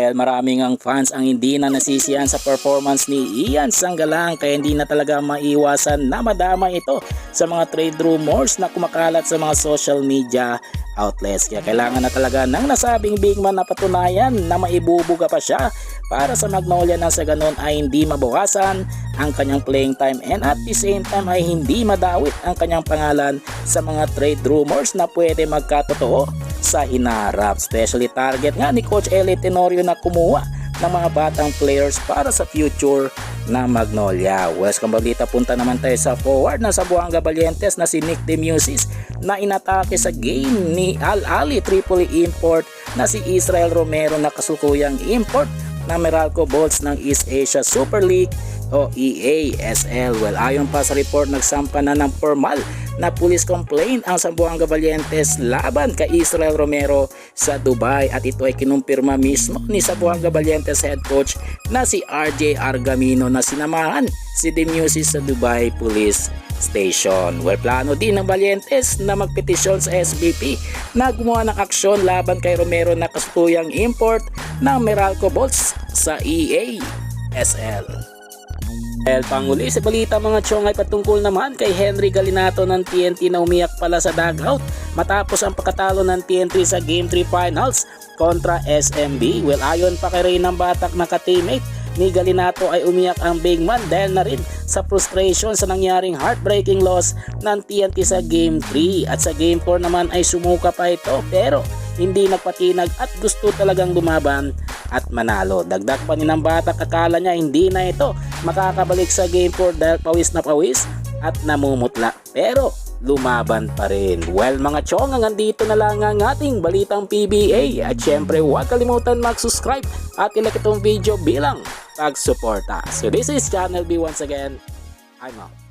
Well, maraming ang fans ang hindi na nasisiyan sa performance ni Ian Sanggalang kaya hindi na talaga maiwasan na madama ito sa mga trade rumors na kumakalat sa mga social media outlets. Kaya kailangan na talaga ng nasabing big man na patunayan na maibubuga pa siya para sa Magnolia nang sa ganon ay hindi mabawasan ang kanyang playing time and at the same time ay hindi madawit ang kanyang pangalan sa mga trade rumors na pwede magkatotoo sa hinarap. Especially target nga ni Coach Ellie Tenorio na kumuha ng mga batang players para sa future na Magnolia. West Cambalita, punta naman tayo sa forward na sa Buanga Valientes na si Nick Demusis na inatake sa game ni Al Ali Tripoli import na si Israel Romero na kasulukuyang import na Meralco Bolts ng East Asia Super League o EASL. Well, ayon pa sa report, nagsampa na ng formal na police complaint ang Zamboanga Valientes laban kay Israel Romero sa Dubai at ito ay kinumpirma mismo ni Zamboanga Valientes head coach na si RJ Argamino na sinamahan si Demusis sa Dubai Police Station. Well, plano din ng Valientes na magpetisyon sa SBP na gumawa ng aksyon laban kay Romero na kasulukuyang import ng Meralco Bolts sa EASL. Panguli sa balita mga chong ay patungkol naman kay Henry Galinato ng TNT na umiyak pala sa dugout matapos ang pagkatalo ng TNT sa Game 3 Finals kontra SMB. Well, ayon pa kay Reynang Batak na ka-teammate ni Galinato ay umiyak ang big man dahil na rin sa frustration sa nangyaring heartbreaking loss ng TNT sa Game 3 at sa Game 4 naman ay sumuka pa ito pero hindi nagpatinag at gusto talagang lumaban at manalo. Dagdag pa ni ng Batak, akala niya hindi na ito makakabalik sa Game 4 dahil pawis na pawis at namumutla pero lumaban pa rin. Well mga chong, hanggang dito na lang ang ating balitang PBA at syempre huwag kalimutan mag-subscribe at ilike itong video bilang pagsuporta. So this is Channel B once again. I'm out.